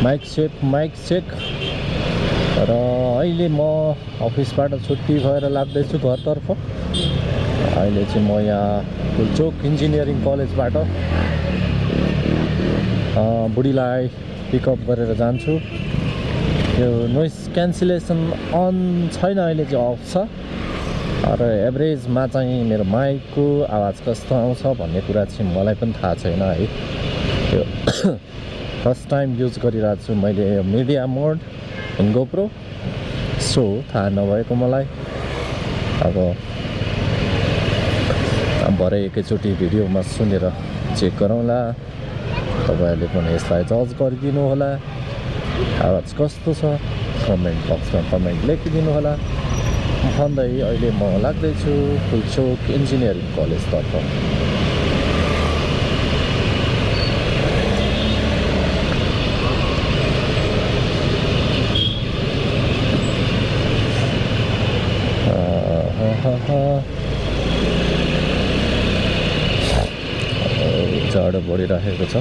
Mic check र अहिले म अफिसबाट छुट्टी भएर लाग्दैछु घरतर्फ। अहिले चाहिँ म यहाँ पुल्चोक इन्जिनियरिङ कलेजबाट बुढीलाई पिकअप गरेर जान्छु। यो नोइज क्यान्सलेसन अन छैन, अहिले चाहिँ अफ छ। र एभरेजमा चाहिँ मेरो माइकको आवाज कस्तो आउँछ भन्ने कुरा चाहिँ मलाई पनि थाहा छैन है। यो फर्स्ट टाइम युज गरिरहेको छु मैले यो media mode in GoPro, so थाहा नभएको मलाई। अब भरे एकैचोटि भिडियोमा सुनेर चेक गरौँला। तपाईँहरूले पनि यसलाई जज गरिदिनु होला, आवाज कस्तो छ कमेन्ट बक्समा कमेन्ट लेखिदिनु होला भन्दै अहिले म लाग्दैछु पुल्चोक इन्जिनियरिङ कलेजतर्फ। जाडो बढिरहेको छ।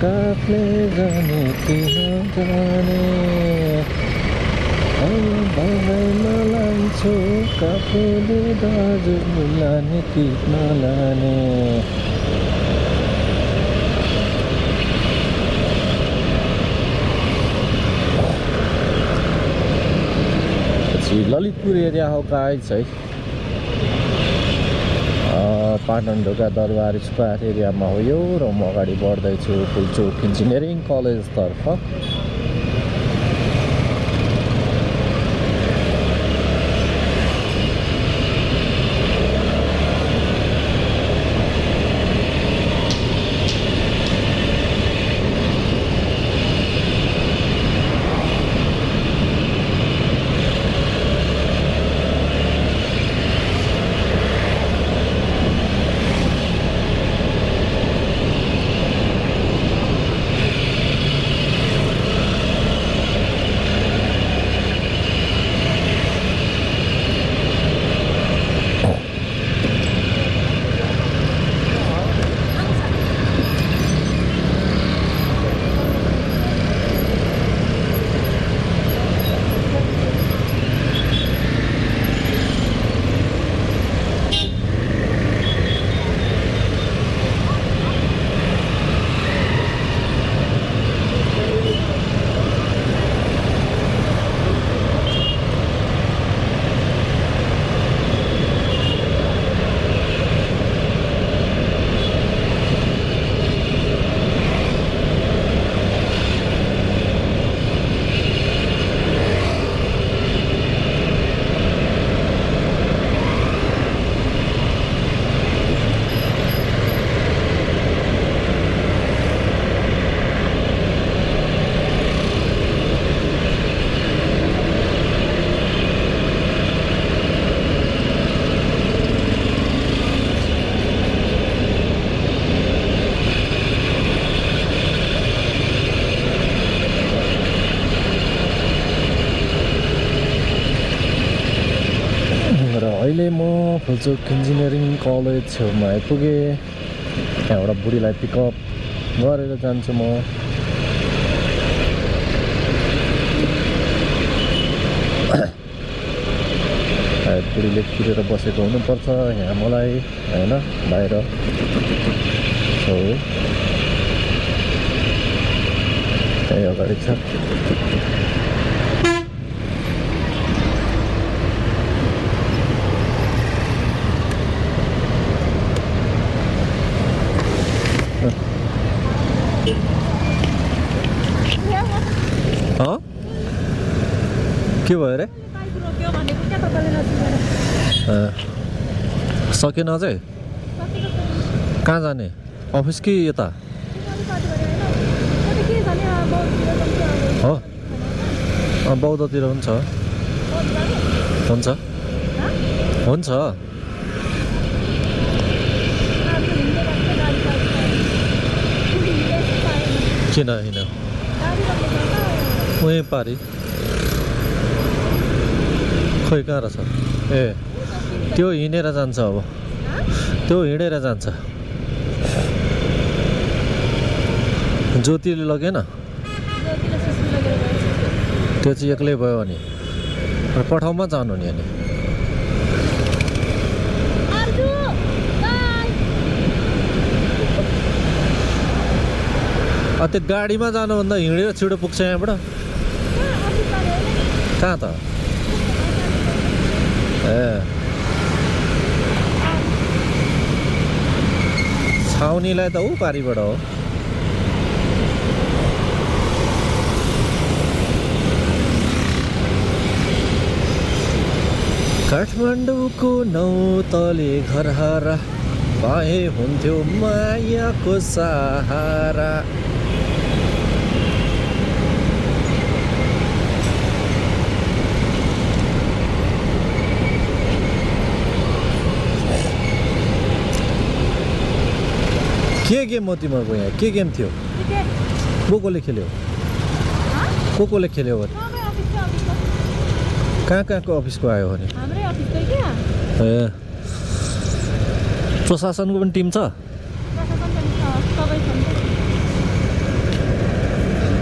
काफले जाने किन जाने भाइमा लान्छु काफले दाजु लाने कि नलाने। पछि ललितपुर एरिया हो गाइस है। पाटनढोका दरबार स्क्वायर एरियामा हो यो र म अगाडि बढ्दैछु पुल्चोक इन्जिनियरिङ कलेजतर्फ। अहिले म पुल्चोक इन्जिनियरिङ कलेज छेउमा आइपुगेँ। त्यहाँबाट बुढीलाई पिकअप गरेर जान्छु म। बुढीले कुरेर बसेको हुनुपर्छ यहाँ मलाई होइन बाहिर। सो त्यही अगाडि छ। के भयो रे? सकेन अझै? कहाँ जाने? अफिस कि यता? हो बौद्धतिर हुन्छ हुन्छ हुन्छ किन होइन उहीँ पारि खोइ कहाँ रहेछ ए त्यो हिँडेर जान्छ अब त्यो हिँडेर जान्छ ज्योतिले लगेन त्यो चाहिँ एक्लै भयो अनि पठाउमा जानु नि अनि त्यो गाडीमा जानुभन्दा हिँडेर छिटो पुग्छ यहाँबाट कहाँ त ए छाउनीलाई त ऊ पारिबाट हो काठमाडौँको नौ तले घर हारा पाए हुन्थ्यो मायाको सहारा के गेम हो तिमीहरूको यहाँ के गेम थियो को खेल्यो कोले खेल्यो भने कहाँ कहाँको अफिसको आयो भने ए प्रशासनको पनि टिम छ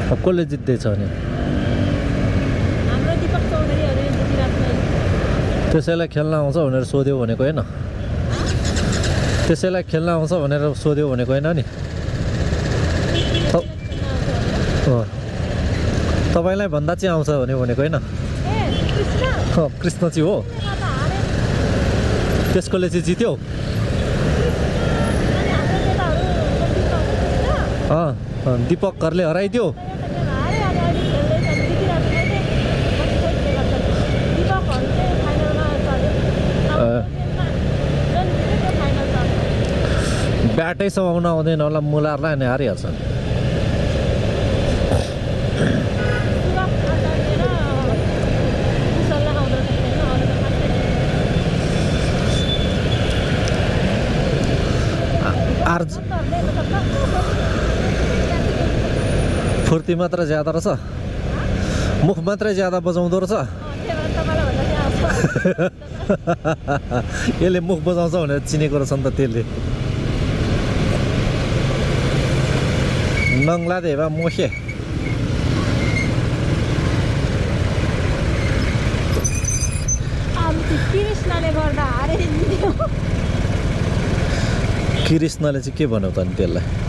अब कसले जित्दैछ भने त्यसैलाई खेल्न आउँछ भनेर सोध्यो भनेको होइन त्यसैलाई खेल्न आउँछ भनेर सोध्यो भनेको होइन नि तपाईँलाई भन्दा चाहिँ आउँछ भनेको होइन कृष्ण चाहिँ हो त्यसकोले चाहिँ जित्यो दिपकहरूले हराइदियो ब्याटै समाउन आउँदैन होला मुलाहरूलाई अनि हारिहाल्छ फुर्ती मात्र ज्यादा रहेछ मुख मात्रै ज्यादा बजाउँदो रहेछ यसले मुख बजाउँछ भनेर चिनेको रहेछ नि त त्यसले नङ्ला देवा मोखे कृष्णले चाहिँ के भन्यो त नि त्यसलाई